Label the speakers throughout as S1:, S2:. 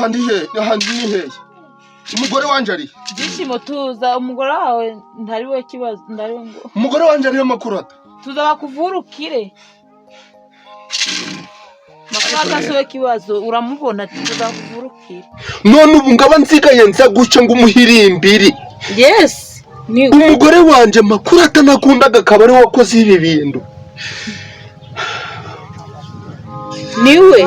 S1: ahandi ni he umugore wanje ari
S2: byishimo tuza umugore wawe ntari we kibazo ndari ngo
S1: umugore wanje ari makurata
S2: tuza bakuvurukire makurata sowe kibazo uramubona tuza kuvurukire
S1: none ubu ngaba nsigaye nza guca ngo umuhirimbiri
S2: yes ni
S1: umugore wanje makurata nakundaga kabari wakoze ibi bintu
S2: niwe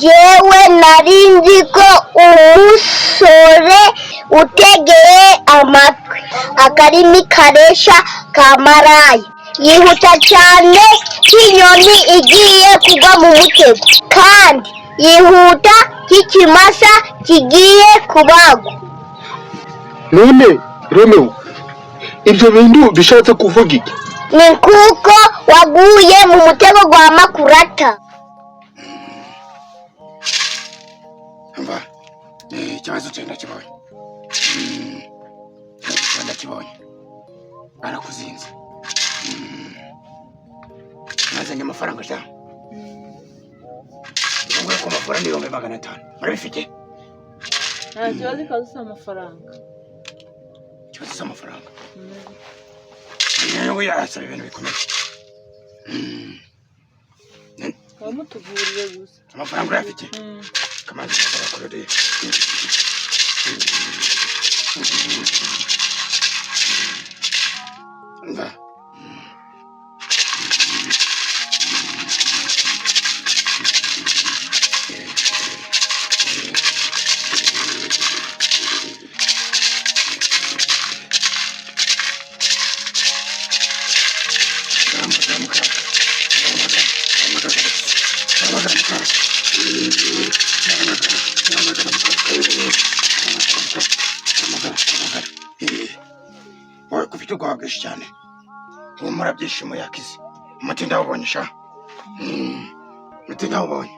S3: jewe narinzi ko umusore utegeye amatwi akarimi karesha kamaraya yihuta cyane nk'inyoni igiye kugwa mu mutego kandi yihuta nk'ikimasa kigiye kubagwa.
S1: none Romeo ibyo bintu bishatse kuvuga iki?
S3: Ni kuko waguye mu mutego gwa makurata.
S4: Mva ikibazo cyenda kibonye cyenda kibonye arakuzinze nazanye amafaranga cyane ngo ko amafaranga ni 500 barabifite
S2: nta kibazo kazusa amafaranga
S4: kibazo cy'amafaranga yewe yasaba ibintu bikomeye
S2: bamutuvurire gusa
S4: amafaranga urafite kamanzi barakoreye nda wowe kufite ubwoba bwinshi cyane humura byishimo yakize umuti ndawubonye sha umuti ndawubonye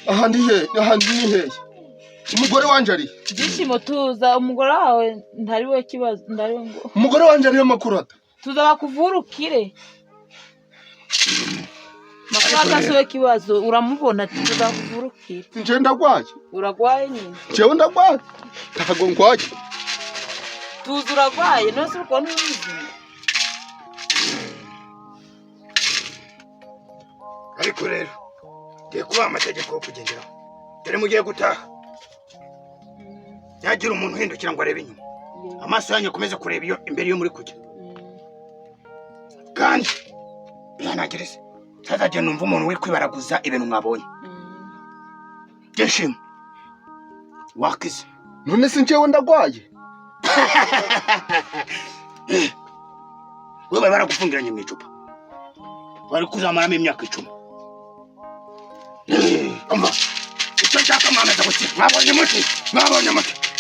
S1: ahandi ni he umugore wanje ari
S2: byishimo tuza umugore wawe ntari we kibazo ndari ngo
S1: umugore wanje ari makurata
S2: tuza bakuvurukire makurata sowe kibazo uramubona tuza kuvurukire
S1: nje ndagwaye
S2: uragwaye nyine
S1: jewe ndagwaye tago ngwaye
S2: tuza uragwaye nose uko n'ubuzima
S4: ariko rero ngiye kuba amategeko yo kugenderaho dore mugiye gutaha yagira umuntu uhindukira ngo arebe inyuma amaso yanyu akomeze kureba iyo imbere yo muri kujya kandi bihanagereze tazajya numva umuntu uri kwibaraguza ibintu mwabonye byishimo wakize
S1: none se njewe ndagwaye
S4: wewe baragufungiranye mu icupa bari kuzamaramo imyaka 10 Amba, icyo cyaka mwana cyagutse mwabonye muti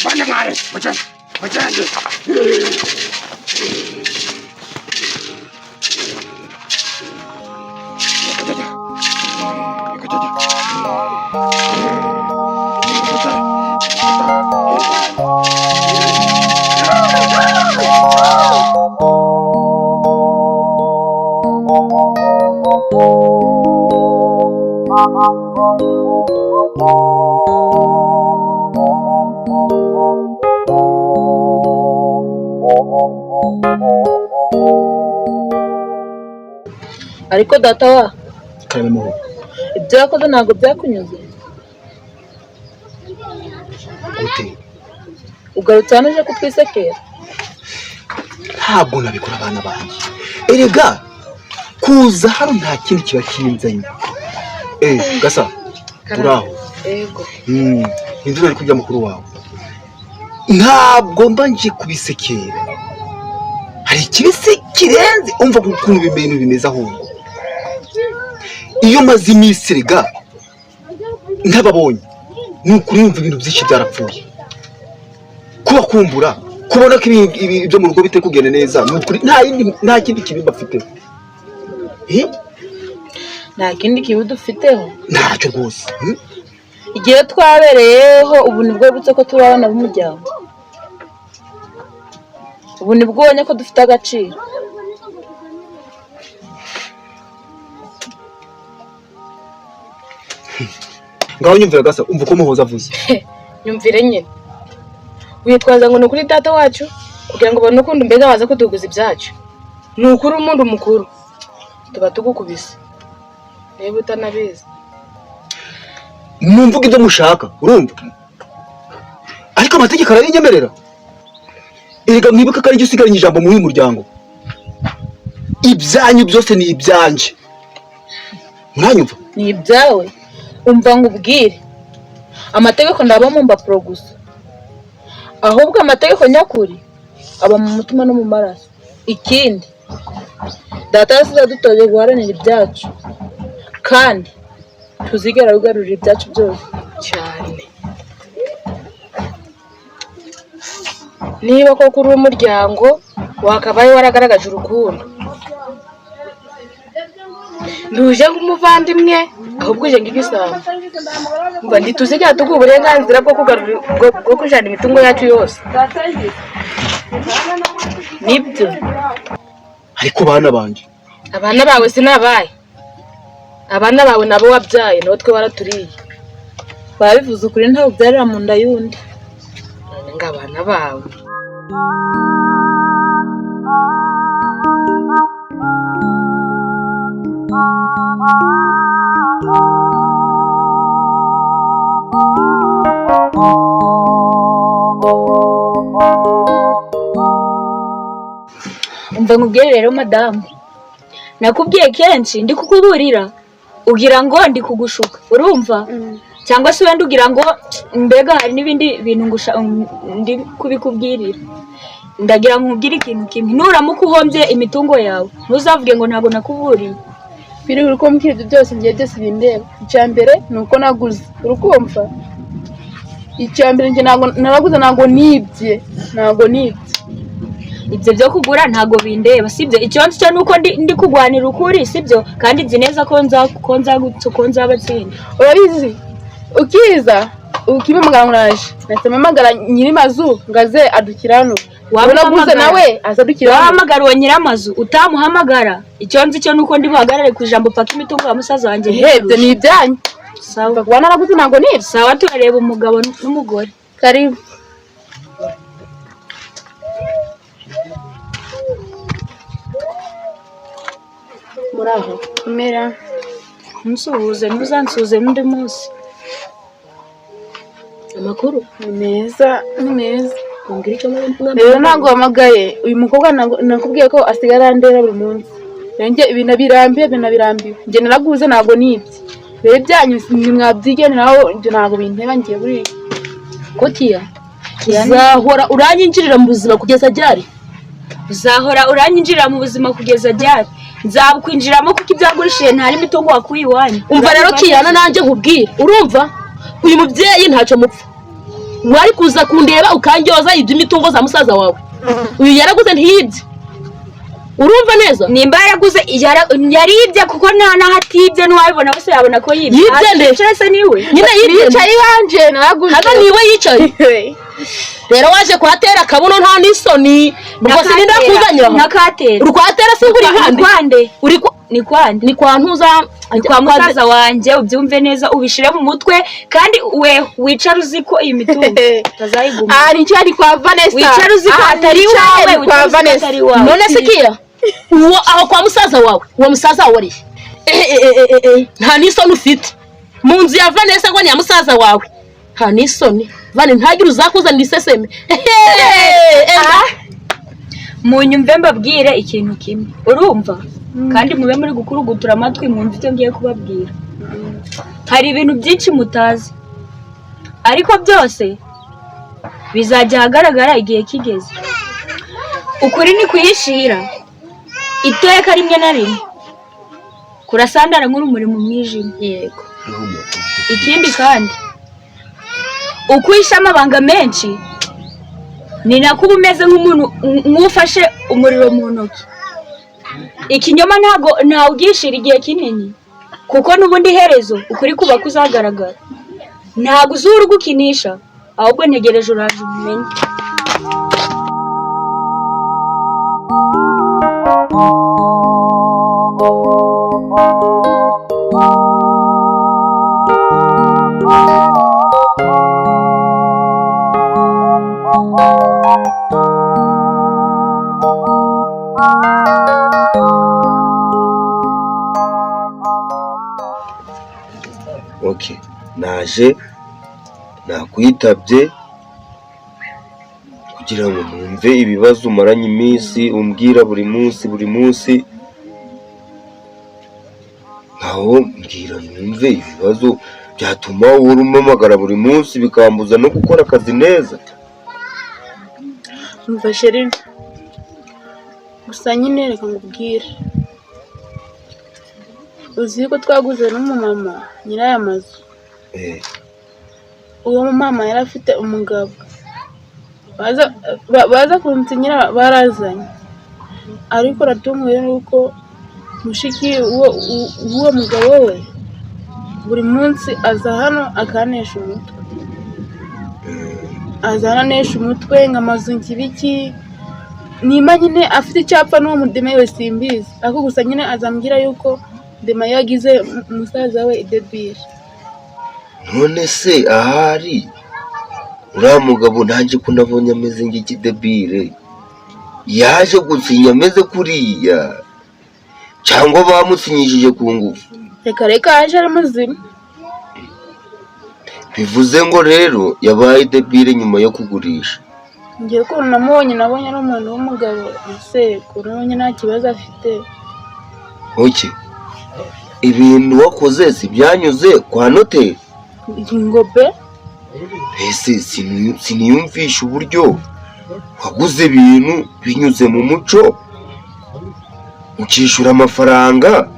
S4: bane mware mujanye
S2: ariko data wa
S1: karimo
S2: ibyo yakoze ntabwo byakunyuze
S1: ute
S2: ugarutse hano uje kutwisekera
S1: ntabwo nabikora abana banjye erega
S5: kuza hano nta kindi kiba kinzanye. Gasa turaho.
S6: Yego.
S5: Inzu ari kujya mukuru wawe. Ntabwo mbanje kubisekera. Hari ikibisi kirenze umva ukuntu ibintu bimeze ahubwo. Iyo maze iminsi rega ntababonye nukuri yumva ibintu byinshi byarapfuye. Kuba kumbura kubona ko ibyo mu rugo bite kugenda neza nukuri nta kindi kibi bafite.
S2: Nta kindi kibi dufiteho
S5: ntacyo rwose.
S2: Igihe twabereyeho ubu nibwo butse ko turi abana b'umuryango. Ubu nibwo ubonye ko dufite agaciro.
S5: Ngaho nyumvira Gasa umva uko muhoza avuze.
S6: Nyumvire nyine. Witwaza ngo nukuri data wacu kugira ngo bane ukundi mbega waza kutuguza ibyacu. Nukuri umuntu mukuru tuba tugukubise. Niba utanabizi.
S5: Mumvuga ibyo mushaka urumva. Ariko amategeko arabinyemerera. Erega mwibuka ko ari cyo usigaranye ijambo muri uyu muryango. Ibyanyu byose ni ibyanje. Muranyumva?
S2: Ni ibyawe. Umva ngo ubwire. Amategeko ndaba mu mbapuro gusa. Ahubwo amategeko nyakuri aba mu mutima no mu maraso. Ikindi data yasize dutoje guharanira ibyacu. Kandi tuzigera rugarurira ibyacu byose
S6: cyane. Niba koko uri umuryango wakabaye waragaragaje urukundo. Nduje nk'umuvandimwe ahubwo uje nk'igisambo. Mba ntituzigera tuguha uburenganzira bwo kujana imitungo yacu yose.
S2: nibyo.
S5: Ariko bana banje
S6: Abana bawe sinabaye. Abana bawe nabo wabyaye nawe twe waraturiye.
S2: Babivuze ukuri ntaho byarira mu nda yundi.
S6: Ngabana bawe.
S3: Umva nkubwire rero madamu, nakubwiye kenshi ndi kukuburira ugira ngo ndi kugushuka urumva cyangwa se wenda ugira ngo mbega hari n'ibindi bintu ndi kubikubwirira. Ndagira nkubwire ikintu kimwe, nuramuka uhombye imitungo yawe ntuzavuge ngo ntabwo nakuburiye.
S6: Biri uko mbwira byose ngiye byose bindeba. Icyambere nuko naguze urukumva. Icyambere nge naraguze ntago nibye.
S3: Ibyo byo kugura ntago bindeba sibyo. Icyo cyo nuko ndi kugwanira ukuri sibyo, kandi nzi neza ko nzabatsinda.
S6: Urabizi ukiza ukibamagaraje nasema magara nyiri mazu ngaze adukirano wanaguze nawe azadukirano
S3: wahamagara uwo nyiramazu utamuhamagara. Icyo nzi cyo nuko ndi buhagarare ku ijambo paka imitungo ya musaza wanjye
S6: hebye ni ibyanyu.
S3: Sawa
S6: kubana naraguze ntago nibye.
S3: Sawa turareba umugabo n'umugore.
S6: Karibu. Muraho kumera
S3: nsuhuze ntuzansuhuze n'undi munsi.
S6: Amakuru ni meza. Kumbwira icyo
S2: rero ntago wamagaye uyu mukobwa nakubwiye ko asigara ndera buri munsi. Nenge ibintu birambiye nge naraguze ntago nibye. Rero byanyu nimwabyigene naho nje ntago binteba ngiye buri
S6: ko uzahora uranyinjirira mu buzima kugeza ryari?
S3: Uzahora uranyinjirira mu buzima kugeza ryari? Nzabukwinjiramo kuko ibyagurishije ntari imitungo wakuye iwanyu.
S6: Umva rero Kiyana nanjye nkubwire urumva uyu mubyeyi ntacyo mupfa. Wari kuza kundeba ukandyoza iby'imitungo za musaza wawe. Uyu yaraguze ntiyibye. Urumva neza?
S3: Nimba yaraguze yaribye kuko nahatibye n'uwabibona bose yabona ko yibye.
S6: Yibye
S3: ndetse niwe.
S6: Nyine yibye
S2: yicaye ibanje naraguze.
S6: Hano niwe yicaye. Rero waje kuhatera akabuno nta n'isoni. Ubwo sininde kuzanyira.
S3: Nakatera.
S6: Urkwatera singuri
S3: impande.
S6: Ni kwa ntuza
S3: kwa musaza wanjye ubyumve neza ubishire mu mutwe kandi wicara uziko iyi mitungo tazayiguma.
S2: Ni cyari kwa Vanessa.
S3: Wicara uziko atari wawe
S2: kwa Vanessa.
S6: None se Kiya uwo aho kwa musaza wawe uwo musaza wari nta n'isoni ufite mu nzu ya Vanessa ngo ni ya musaza wawe. Nta n'isoni Vane ntagire uzakuzanira iseseme.
S3: Munyumve mbabwire ikintu kimwe urumva kandi mube muri gukurugutura amatwi mwumve icyo ngiye kubabwira. Hari ibintu byinshi mutazi ariko byose bizajya ahagaragara igihe kigeze. Ukuri ni kuyishira iteka rimwe na rimwe kurasandara nk'urumuri mu mwijima. Yego. Ikindi kandi ukwisha amabanga menshi ni nako uba umeze nk'umuntu nk'ufashe umuriro mu ntoki. Ikinyoma ntawe ugishira igihe kinini kuko n'ubundi herezo ukuri kuba kuzagaragara. Ntabwo uzura ugukinisha ahubwo ntegereje uraje ubimenye.
S1: Okay, naje nakwitabye kugira ngo numve ibibazo umaranye iminsi umbwira buri munsi naho mbwira numve ibibazo byatuma uhora umpamagara buri munsi bikambuza no gukora akazi neza.
S2: Umva sheri, gusa nyine reka ngubwire, uzi ko twaguze n'umumama nyiraya mazu. Uwo mumama yari afite umugabo baza kunsinyira barazanye, ariko ratunguye nuko mushiki uwo mugabo we buri munsi aza hano akanesha umutwe. Azananesha umutwe nk'amazu nkibiki nimba nyine afite icyapa n'uwo mudeme we simbizi, ariko gusa nyine azambwira yuko dema yagize umusaza we idebire.
S1: None se ahari uriya mugabo nanjye ko nabonye ameze nk'ikidebire yaje gusinya ameze kuriya cyangwa bamusinyishije ku ngufu?
S2: Reka yaje ari muzima.
S1: Bivuze ngo rero yabaye idebire nyuma yo kugurisha.
S2: Ngiye ko nabonye ari umuntu w'umugabo ese kurabonye nta kibazo afite.
S1: Oke, ibintu wakoze si byanyuze kwa noteri?
S2: Ngobe
S1: ese siniyumvisha uburyo waguze ibintu binyuze mu muco ukishura amafaranga.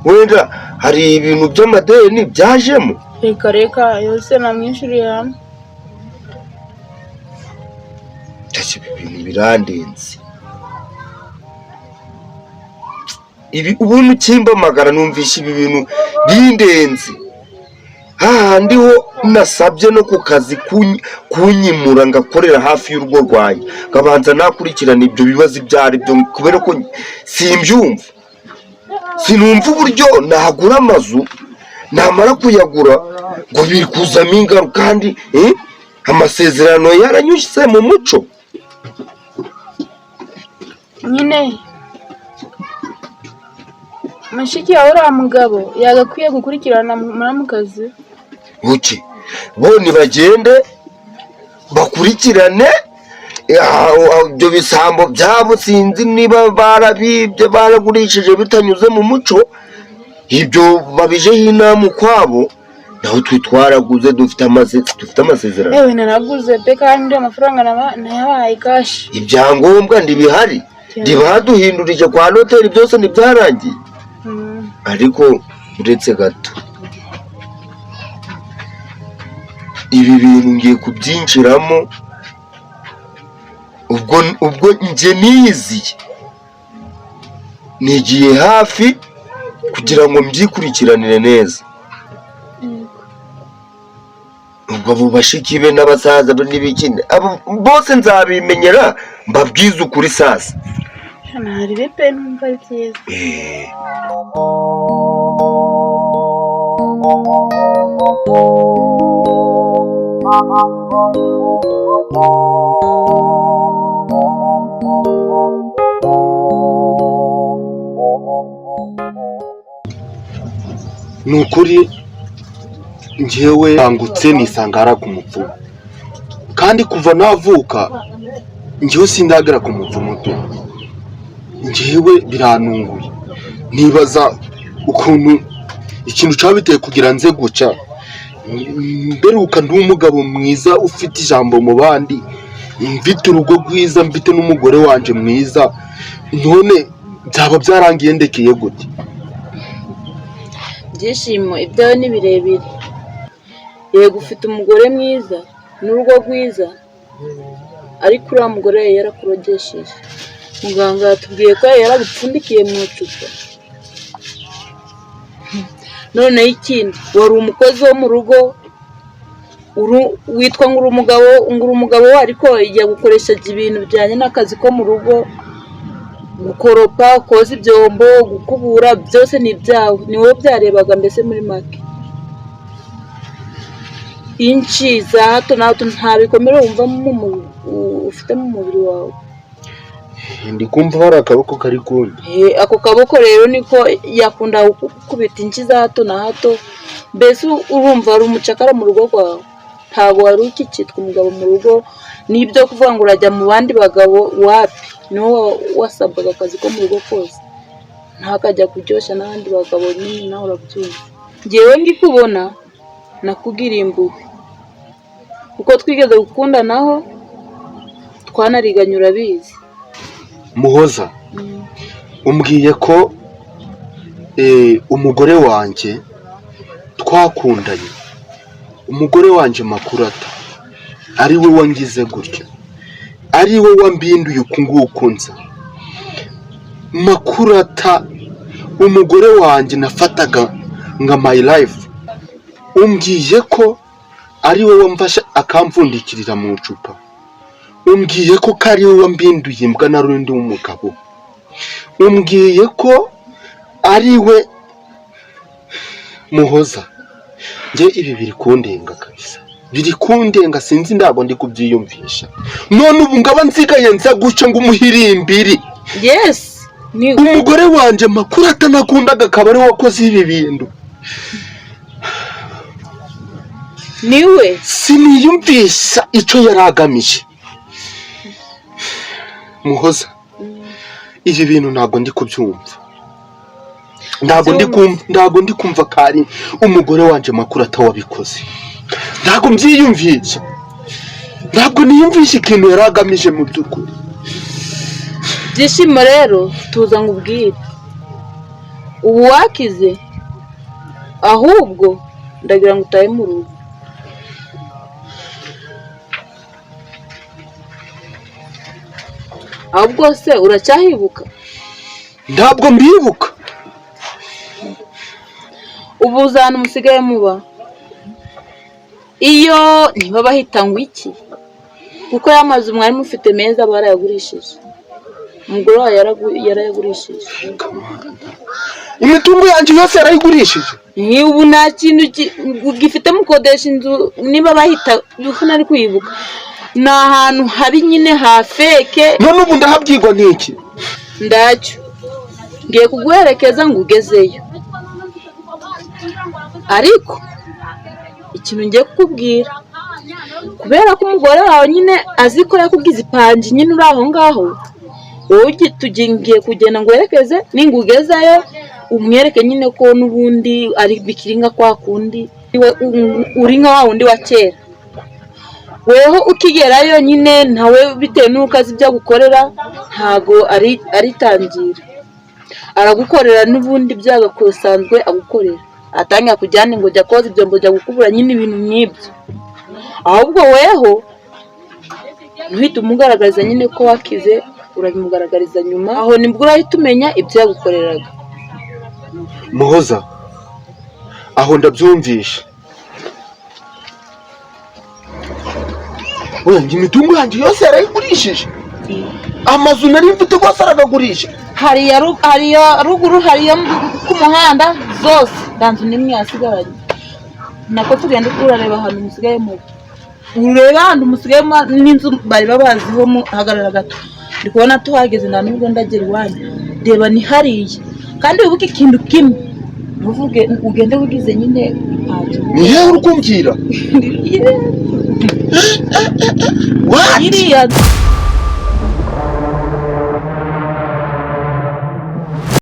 S1: Wenda hari ibintu by'amadeni byajemo?
S2: Reka yose namwishyuriye hamwe.
S1: Ibintu birandenze. Ubundi ukimbamagara numvisha ibi bintu bindenze. Hahandi ho nasabye no ku kazi kunyimura ngakorera hafi y'urugo rwanjye ngabanza nakurikirana ibyo bibazo ibyo ari byo, kubera ko simbyumva. Sinumva uburyo nagura amazu namara kuyagura ngo bikuzamo ingaruka kandi amasezerano yaranyuze mu muco.
S2: Nyine mushiki yawe uriya mugabo yagakwiye gukurikirana mu kazi.
S1: Buke bo nibagende bakurikirane ibyo bisambo byabo, sinzi niba barabibye baragurishije bitanyuze mu muco, ibyo babijeho inama ukwabo, naho twitwaraguze dufite amasezerano.
S2: Ewe naraguze pe kandi amafaranga nayabaye kashi.
S1: Ibyangombwa ndibihari ndibaduhindurije kwa noteri, byose ntibyarangiye. Ariko uretse gato ibi bintu ngiye kubyinjiramo ubwo njye niyiziye nigiye hafi kugira ngo mbyikurikiranire neza. ubwo abo bashiki be n'abasaza be n'ibikindi bose nzabimenyera mbabwize ukuri sasa.
S2: Hari bepe numva byiza.
S5: Nukuri njyewe bangutse nisangara ku mupfumu, kandi kuva navuka njyewe sindagera ku mupfumu tu. njyewe biranunguye, nibaza ukuntu ikintu cyabiteye kugira nze guca. Mberuka ndi umugabo mwiza ufite ijambo mu bandi, mfite urugo rwiza, mfite n'umugore wanje mwiza, none byaba byarangiye ndekeye gute?
S2: Byishimo ibyawe ni birebire. Yego ufite umugore mwiza n'urugo rwiza, ariko uriya mugore yarakurogesheje. Muganga yatubwiye ko yarabipfundikiye mu icupa. Noneho ikindi, wari umukozi wo mu rugo, witwa ngo uri umugabo we, ariko igiye gukoresha ibintu bijyanye n'akazi ko mu rugo, gukoropa, koza ibyombo, gukubura, byose ni ibyawe, ni wowe byarebaga mbese muri make. Inshi za hato na hato nta bikomere wumva ufite mu mubiri wawe.
S5: Ndi kumva hari akaboko kari kundi.
S2: Ako kaboko rero niko yakunda gukubita inshi za hato na hato, mbese urumva ari umucakara mu rugo rwawe. Ntabwo wari ukikitwa umugabo mu rugo, n'ibyo kuvuga ngo urajya mu bandi bagabo, wapi? Niho wasabwaga akazi ko mu rugo kose, ntakajya kuryoshya n'abandi bagabo, nyine nawe urabyumva. Njyewe ngikubona nakugiriye impuhwe, kuko twigeze gukundanaho, twanariganye urabizi.
S5: Muhoza, umbwiye ko umugore wanjye twakundanye, umugore wanjye Makurata ari we wangize gutyo, ari we wambinduye uku nguku nza. Makurata umugore wanjye nafataga nka my life, umbwiye ko ari we wamfasha akamvundikirira mu icupa, umbwiye ko ari we wambinduye imbwa na rundi w'umugabo, umbwiye ko ari we. Muhoza, njye ibi biri kundenga kabisa, biri kundenga, sinzi ntabwo ndi kubyiyumvisha. None ubu ngaba nsigaye nza guca ngo umuhirimbiri.
S2: Yes,
S5: umugore wanjye Makurata nakundaga akaba ari wakoze ibi bintu.
S2: Niwe
S5: siniyumvisha icyo yari agamije. Muhoza, ibi bintu ntabwo ndi kubyumva, ntabwo ndi kumva kari umugore wanjye Makurata wabikoze. Ntabwo mbyiyumvisha, ntabwo niyumvisha ikintu yari agamije mu by'ukuri.
S2: Byishimo rero tuza ngubwire, ubu wakize, ahubwo ndagira ngo utahe mu rugo. Ahubwo se uracyahibuka?
S5: Ntabwo mbibuka.
S2: Ubu uzana musigaye muba, iyo niba bahita ngo iki, kuko yamaze umwari mufite meza barayagurishije, umugore wawe yarayagurishije.
S5: Imitungo yanjye yose yarayigurishije.
S2: Ubu nta kintu gifite mukodesha inzu, niba bahita nari kwibuka, ni ahantu habi nyine hafeke.
S5: None ubu ndahabyigwa n'iki?
S2: Ndacyo ngiye kuguherekeza ngo ugezeyo, ariko ikintu ngiye kukubwira, kubera ko umugore wawe nyine azi ko yakugize ipanji nyine uri aho ngaho, wowe tugiye kugenda ngo werekeze, ningugezayo umwereke nyine ko n'ubundi ari bikiri nka kwa kundi, uri nka wa wundi wa kera. Weho ukigerayo nyine ntawe bitewe n'uko azi ibyo agukorera, ntago aritangira, aragukorera n'ubundi byagasanzwe agukorera, atangira kujyana ngo jya koza ibyo, ngo jya gukubura, nyine ibintu nk'ibyo. Ahubwo weho ntuhite umugaragariza nyine ko wakize, urabimugaragariza nyuma, aho nibwo urahita umenya ibyo yagukoreraga.
S5: Muhoza, aho ndabyumvisha. Wenge imitungo yanjye yose yarayigurishije, amazu nari mfite rwose aragagurisha.
S2: hariya ruguru, hariya ku muhanda zose nta nzu n'imwe yasigaranye. Nako tugenda turareba ahantu musigayemo, ureba ahantu musigayemo n'inzu bari babaziho, hagarara gato, ndi kubona tuhageze nta n'ubwo ndagera iwanyu. Reba ni hariya, kandi wibuke ikintu kimwe, ntuvuge ugende wigize nyine ipanji.
S5: Ni hehe uri kumbwira?
S2: Iriya